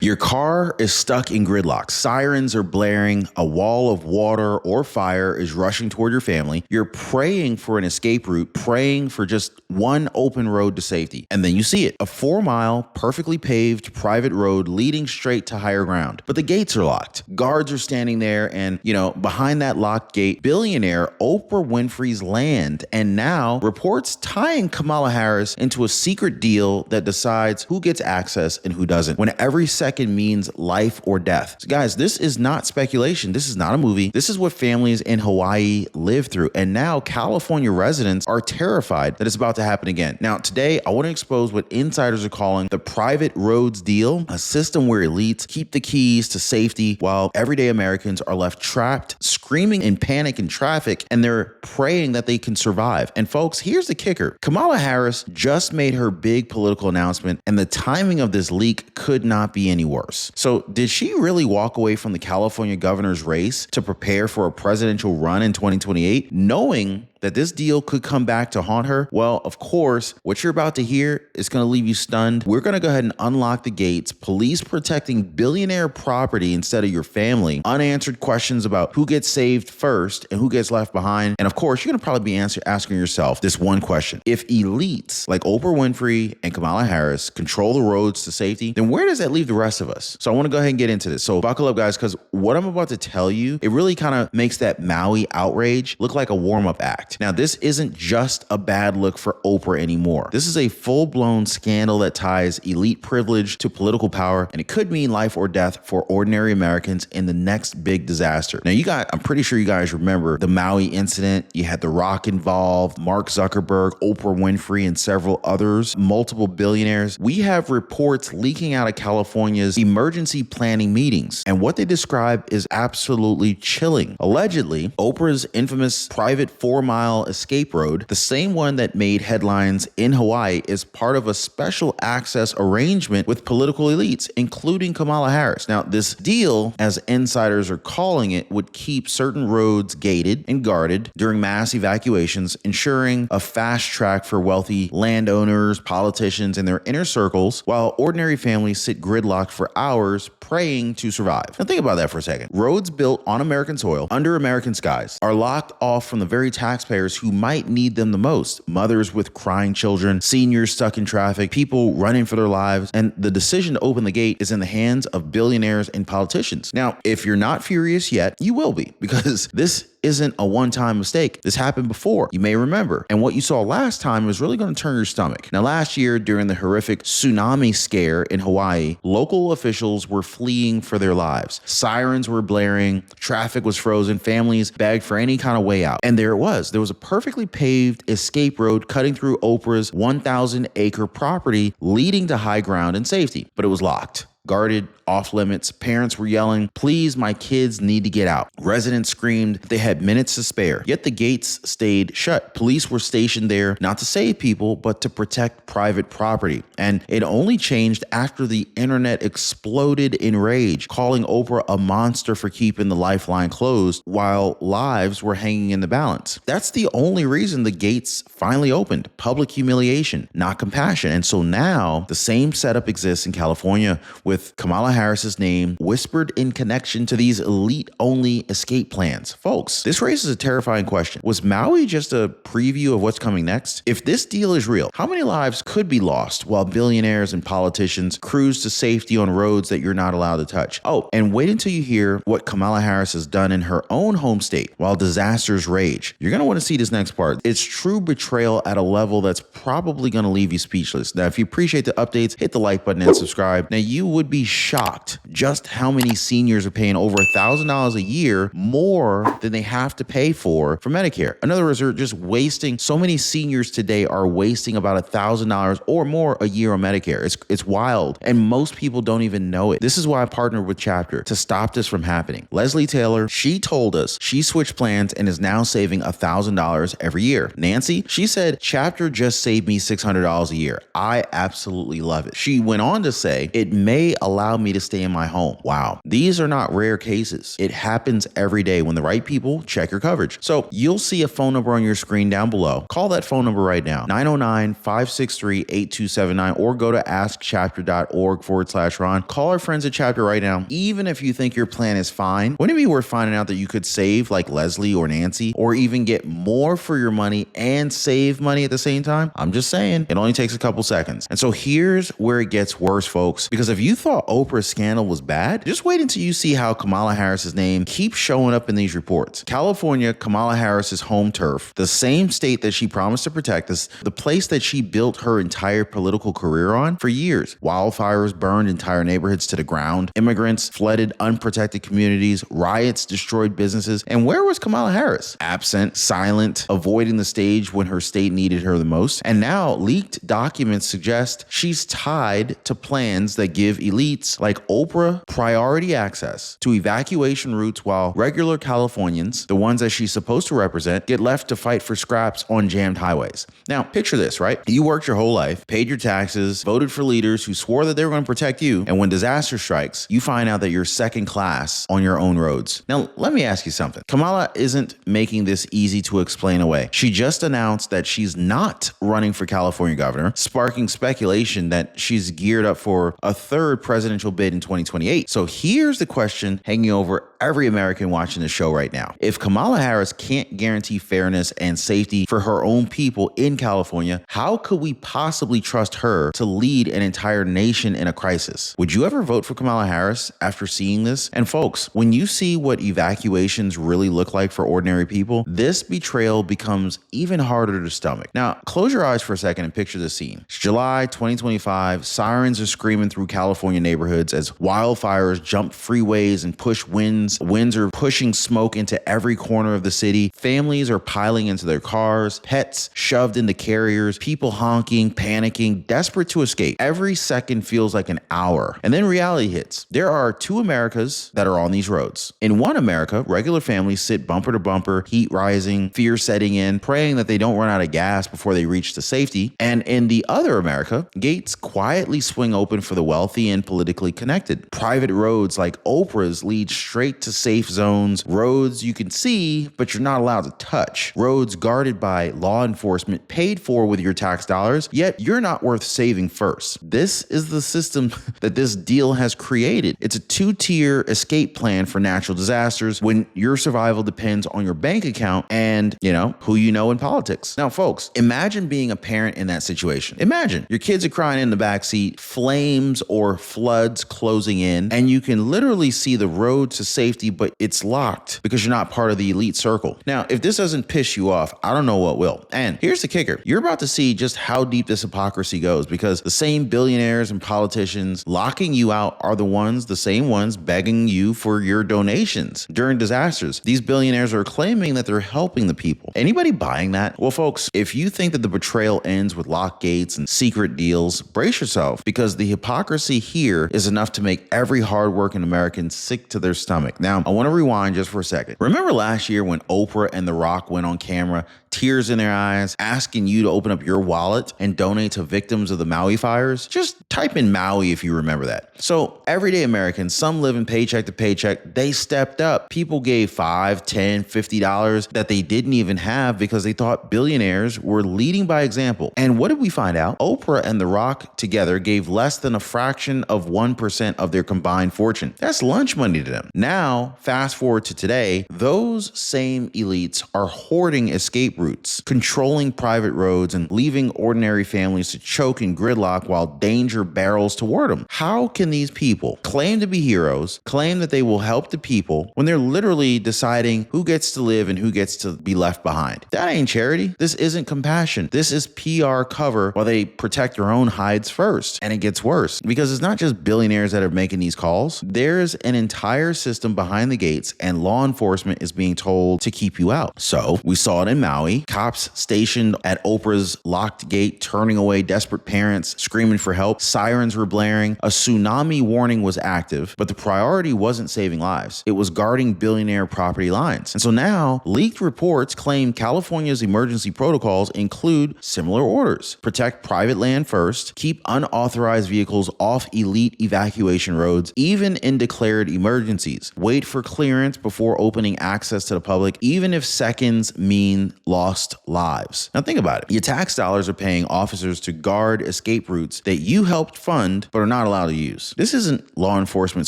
Your car is stuck in gridlock. Sirens are blaring. A wall of water or fire is rushing toward your family. You're praying for an escape route, praying for just one open road to safety. And then you see it, a 4-mile, perfectly paved private road leading straight to higher ground. But the gates are locked. Guards are standing there and, behind that locked gate, billionaire Oprah Winfrey's land. And now reports tying Kamala Harris into a secret deal that decides who gets access and who doesn't, when every second means life or death. So guys, this is not speculation. This is not a movie. This is what families in Hawaii live through. And now California residents are terrified that it's about to happen again. Now, today, I want to expose what insiders are calling the private roads deal, a system where elites keep the keys to safety while everyday Americans are left trapped, screaming in panic in traffic, and they're praying that they can survive. And folks, here's the kicker. Kamala Harris just made her big political announcement, and the timing of this leak could not be any worse. So did she really walk away from the California governor's race to prepare for a presidential run in 2028, knowing that this deal could come back to haunt her? Well, of course, what you're about to hear is going to leave you stunned. We're going to go ahead and unlock the gates, police protecting billionaire property instead of your family, unanswered questions about who gets saved first and who gets left behind. And of course, you're going to probably be asking yourself this one question. If elites like Oprah Winfrey and Kamala Harris control the roads to safety, then where does that leave the rest of us? So I want to go ahead and get into this. So buckle up, guys, because what I'm about to tell you, it really kind of makes that Maui outrage look like a warm-up act. Now, this isn't just a bad look for Oprah anymore. This is a full-blown scandal that ties elite privilege to political power, and it could mean life or death for ordinary Americans in the next big disaster. Now, I'm pretty sure you guys remember the Maui incident. You had The Rock involved, Mark Zuckerberg, Oprah Winfrey, and several others, multiple billionaires. We have reports leaking out of California's emergency planning meetings, and what they describe is absolutely chilling. Allegedly, Oprah's infamous private 4-mile escape road, the same one that made headlines in Hawaii, is part of a special access arrangement with political elites, including Kamala Harris. Now, this deal, as insiders are calling it, would keep certain roads gated and guarded during mass evacuations, ensuring a fast track for wealthy landowners, politicians, and their inner circles, while ordinary families sit gridlocked for hours praying to survive. Now, think about that for a second. Roads built on American soil, under American skies, are locked off from the very taxpayers who might need them the most. Mothers with crying children, seniors stuck in traffic, people running for their lives, and the decision to open the gate is in the hands of billionaires and politicians. Now, if you're not furious yet, you will be, because this isn't a one-time mistake. This happened before, you may remember. And what you saw last time was really going to turn your stomach. Now, last year, during the horrific tsunami scare in Hawaii, local officials were fleeing for their lives. Sirens were blaring, traffic was frozen, families begged for any kind of way out. And there it was. There was a perfectly paved escape road cutting through Oprah's 1,000-acre property, leading to high ground and safety. But it was locked, guarded, off limits. Parents were yelling, "Please, my kids need to get out." Residents screamed they had minutes to spare, yet the gates stayed shut. Police were stationed there not to save people, but to protect private property. And it only changed after the internet exploded in rage, calling Oprah a monster for keeping the lifeline closed while lives were hanging in the balance. That's the only reason the gates finally opened. Public humiliation, not compassion. And so now the same setup exists in California, with Kamala Harris's name whispered in connection to these elite-only escape plans. Folks, this raises a terrifying question. Was Maui just a preview of what's coming next? If this deal is real, how many lives could be lost while billionaires and politicians cruise to safety on roads that you're not allowed to touch? Oh, and wait until you hear what Kamala Harris has done in her own home state while disasters rage. You're going to want to see this next part. It's true betrayal at a level that's probably going to leave you speechless. Now, if you appreciate the updates, hit the like button and subscribe. Now, you would be shocked just how many seniors are paying over $1,000 a year more than they have to pay for Medicare. In other words, they're just wasting. So many seniors today are wasting about $1,000 or more a year on Medicare. It's wild, and most people don't even know it. This is why I partnered with Chapter to stop this from happening. Leslie Taylor, she told us she switched plans and is now saving $1,000 every year. Nancy, she said, Chapter just saved me $600 a year. I absolutely love it. She went on to say, it may they allow me to stay in my home. Wow. These are not rare cases. It happens every day when the right people check your coverage. So you'll see a phone number on your screen down below. Call that phone number right now, 909-563-8279, or go to askchapter.org/Ron. Call our friends at Chapter right now. Even if you think your plan is fine, wouldn't it be worth finding out that you could save like Leslie or Nancy, or even get more for your money and save money at the same time? I'm just saying, it only takes a couple seconds. And so here's where it gets worse, folks, because if you thought Oprah's scandal was bad, just wait until you see how Kamala Harris's name keeps showing up in these reports. California, Kamala Harris's home turf, the same state that she promised to protect us, the place that she built her entire political career on for years. Wildfires burned entire neighborhoods to the ground. Immigrants flooded unprotected communities. Riots destroyed businesses. And where was Kamala Harris? Absent, silent, avoiding the stage when her state needed her the most. And now leaked documents suggest she's tied to plans that give elites like Oprah priority access to evacuation routes, while regular Californians, the ones that she's supposed to represent, get left to fight for scraps on jammed highways. Now, picture this, right? You worked your whole life, paid your taxes, voted for leaders who swore that they were going to protect you, and when disaster strikes, you find out that you're second class on your own roads. Now, let me ask you something. Kamala isn't making this easy to explain away. She just announced that she's not running for California governor, sparking speculation that she's geared up for a third presidential bid in 2028. So here's the question hanging over every American watching the show right now. If Kamala Harris can't guarantee fairness and safety for her own people in California, how could we possibly trust her to lead an entire nation in a crisis? Would you ever vote for Kamala Harris after seeing this? And folks, when you see what evacuations really look like for ordinary people, this betrayal becomes even harder to stomach. Now, close your eyes for a second and picture the scene. It's July 2025. Sirens are screaming through California neighborhoods as wildfires jump freeways and push winds. Winds are pushing smoke into every corner of the city. Families are piling into their cars, pets shoved into carriers, people honking, panicking, desperate to escape. Every second feels like an hour. And then reality hits. There are two Americas that are on these roads. In one America, regular families sit bumper to bumper, heat rising, fear setting in, praying that they don't run out of gas before they reach to safety. And in the other America, gates quietly swing open for the wealthy and politically connected. Private roads like Oprah's lead straight to safe zones, roads you can see, but you're not allowed to touch, roads guarded by law enforcement, paid for with your tax dollars, yet you're not worth saving first. This is the system that this deal has created. It's a two-tier escape plan for natural disasters when your survival depends on your bank account and, who you know in politics. Now, folks, imagine being a parent in that situation. Imagine your kids are crying in the backseat, flames or floods closing in, and you can literally see the road to safety, but it's locked because you're not part of the elite circle. Now, if this doesn't piss you off, I don't know what will. And here's the kicker. You're about to see just how deep this hypocrisy goes, because the same billionaires and politicians locking you out are the same ones begging you for your donations during disasters. These billionaires are claiming that they're helping the people. Anybody buying that? Well, folks, if you think that the betrayal ends with locked gates and secret deals, brace yourself, because the hypocrisy here is enough to make every hardworking American sick to their stomach. Now, I want to rewind just for a second. Remember last year when Oprah and The Rock went on camera, tears in their eyes, asking you to open up your wallet and donate to victims of the Maui fires? Just type in Maui if you remember that. So everyday Americans, some living paycheck to paycheck, they stepped up. People gave $5, $10, $50 that they didn't even have because they thought billionaires were leading by example. And what did we find out? Oprah and The Rock together gave less than a fraction of 1% of their combined fortune. That's lunch money to them. Now, fast forward to today, those same elites are hoarding escape routes, controlling private roads, and leaving ordinary families to choke in gridlock while danger barrels toward them. How can these people claim to be heroes, claim that they will help the people, when they're literally deciding who gets to live and who gets to be left behind? That ain't charity. This isn't compassion. This is PR cover while they protect their own hides first. And it gets worse, because it's not just billionaires that are making these calls. There's an entire system behind the gates, and law enforcement is being told to keep you out. So we saw it in Maui. Maui, cops stationed at Oprah's locked gate, turning away desperate parents screaming for help. Sirens were blaring. A tsunami warning was active, but the priority wasn't saving lives. It was guarding billionaire property lines. And so now, leaked reports claim California's emergency protocols include similar orders. Protect private land first, keep unauthorized vehicles off elite evacuation roads, even in declared emergencies. Wait for clearance before opening access to the public, even if seconds mean lost lives. Now think about it. Your tax dollars are paying officers to guard escape routes that you helped fund but are not allowed to use. This isn't law enforcement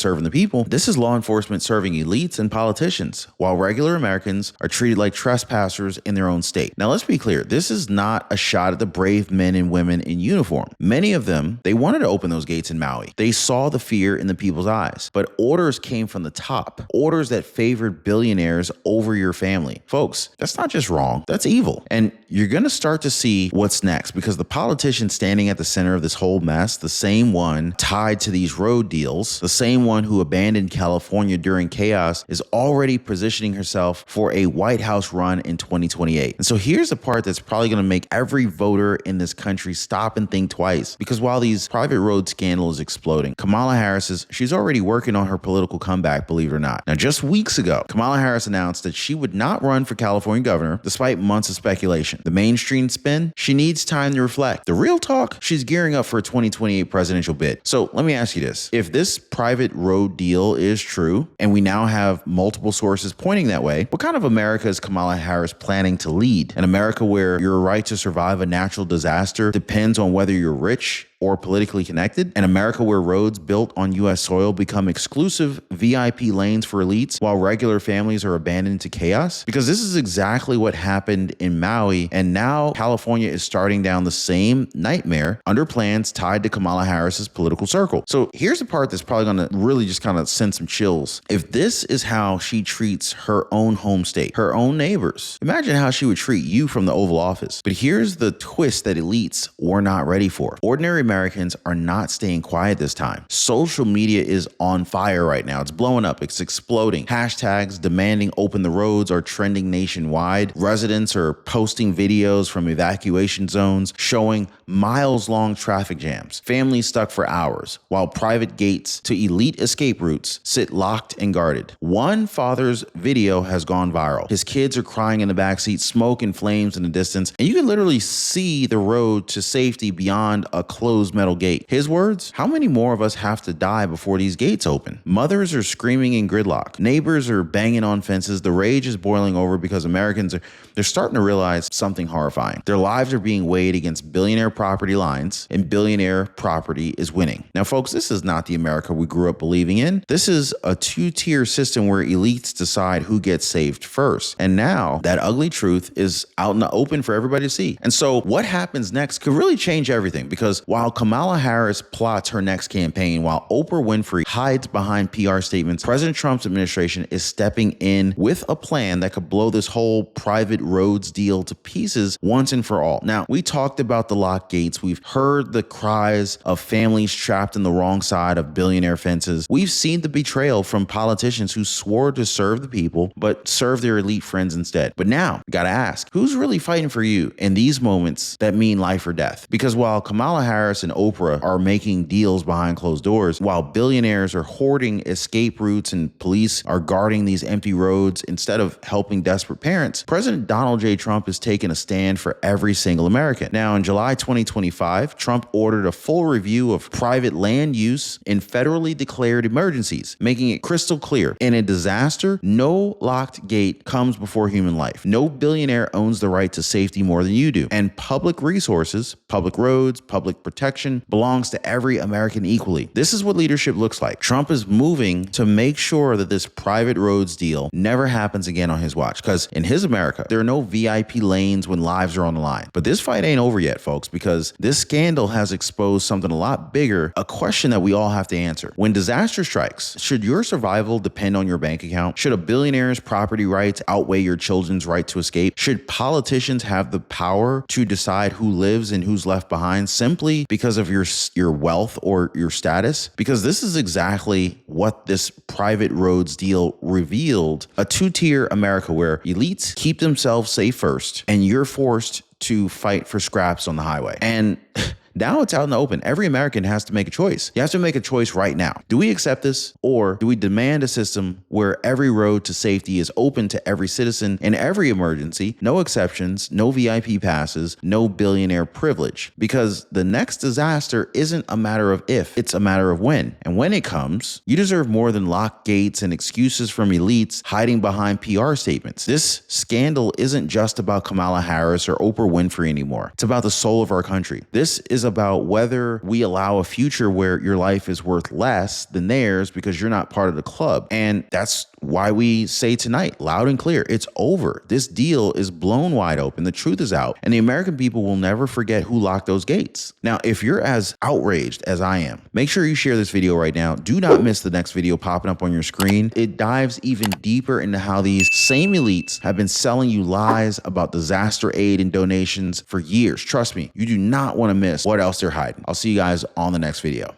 serving the people. This is law enforcement serving elites and politicians, while regular Americans are treated like trespassers in their own state. Now let's be clear. This is not a shot at the brave men and women in uniform. Many of them, they wanted to open those gates in Maui. They saw the fear in the people's eyes, but orders came from the top. Orders that favored billionaires over your family. Folks, that's not just wrong. That's evil. And you're going to start to see what's next, because the politician standing at the center of this whole mess, the same one tied to these road deals, the same one who abandoned California during chaos, is already positioning herself for a White House run in 2028. And so here's the part that's probably going to make every voter in this country stop and think twice, because while these private road scandal is exploding, Kamala Harris she's already working on her political comeback, believe it or not. Now, just weeks ago, Kamala Harris announced that she would not run for California governor, despite months of speculation. The mainstream spin, she needs time to reflect. The real talk, she's gearing up for a 2028 presidential bid. So let me ask you this. If this private road deal is true, and we now have multiple sources pointing that way, what kind of America is Kamala Harris planning to lead? An America where your right to survive a natural disaster depends on whether you're rich or politically connected? An America where roads built on U.S. soil become exclusive VIP lanes for elites while regular families are abandoned to chaos? Because this is exactly what happened in Maui, and now California is starting down the same nightmare under plans tied to Kamala Harris's political circle. So here's the part that's probably going to really just kind of send some chills. If this is how she treats her own home state, her own neighbors, imagine how she would treat you from the Oval Office. But here's the twist that elites were not ready for. Ordinary Americans are not staying quiet this time. Social media is on fire right now. It's blowing up. It's exploding. Hashtags demanding open the roads are trending nationwide. Residents are posting videos from evacuation zones showing miles-long traffic jams. Families stuck for hours, while private gates to elite escape routes sit locked and guarded. One father's video has gone viral. His kids are crying in the backseat, smoke and flames in the distance, and you can literally see the road to safety beyond a closed metal gate. His words, how many more of us have to die before these gates open? Mothers are screaming in gridlock. Neighbors are banging on fences. The rage is boiling over because Americans they're starting to realize something horrifying. Their lives are being weighed against billionaire property lines, and billionaire property is winning. Now, folks, this is not the America we grew up believing in. This is a two-tier system where elites decide who gets saved first. And now that ugly truth is out in the open for everybody to see. And so what happens next could really change everything, because while Kamala Harris plots her next campaign, while Oprah Winfrey hides behind PR statements, President Trump's administration is stepping in with a plan that could blow this whole private roads deal to pieces once and for all. Now, we talked about the locked gates. We've heard the cries of families trapped in the wrong side of billionaire fences. We've seen the betrayal from politicians who swore to serve the people, but serve their elite friends instead. But now, we gotta ask, who's really fighting for you in these moments that mean life or death? Because while Kamala Harris and Oprah are making deals behind closed doors, while billionaires are hoarding escape routes and police are guarding these empty roads instead of helping desperate parents, President Donald J. Trump has taken a stand for every single American. Now, in July 2025, Trump ordered a full review of private land use in federally declared emergencies, making it crystal clear. In a disaster, no locked gate comes before human life. No billionaire owns the right to safety more than you do. And public resources, public roads, public protection belongs to every American equally. This is what leadership looks like. Trump is moving to make sure that this private roads deal never happens again on his watch, because in his America, there are no VIP lanes when lives are on the line. But this fight ain't over yet, folks, because this scandal has exposed something a lot bigger, a question that we all have to answer. When disaster strikes, should your survival depend on your bank account? Should a billionaire's property rights outweigh your children's right to escape? Should politicians have the power to decide who lives and who's left behind simply because of your wealth or your status? Because this is exactly what this private roads deal revealed. A two-tier America where elites keep themselves safe first and you're forced to fight for scraps on the highway. And now it's out in the open. Every American has to make a choice. You have to make a choice right now. Do we accept this, or do we demand a system where every road to safety is open to every citizen in every emergency, no exceptions, no VIP passes, no billionaire privilege? Because the next disaster isn't a matter of if, it's a matter of when. And when it comes, you deserve more than locked gates and excuses from elites hiding behind PR statements. This scandal isn't just about Kamala Harris or Oprah Winfrey anymore. It's about the soul of our country. This is about whether we allow a future where your life is worth less than theirs because you're not part of the club. And that's why we say tonight, loud and clear, it's over. This deal is blown wide open. The truth is out, and the American people will never forget who locked those gates. Now, if you're as outraged as I am, make sure you share this video right now. Do not miss the next video popping up on your screen. It dives even deeper into how these same elites have been selling you lies about disaster aid and donations for years. Trust me, you do not want to miss what else they're hiding. I'll see you guys on the next video.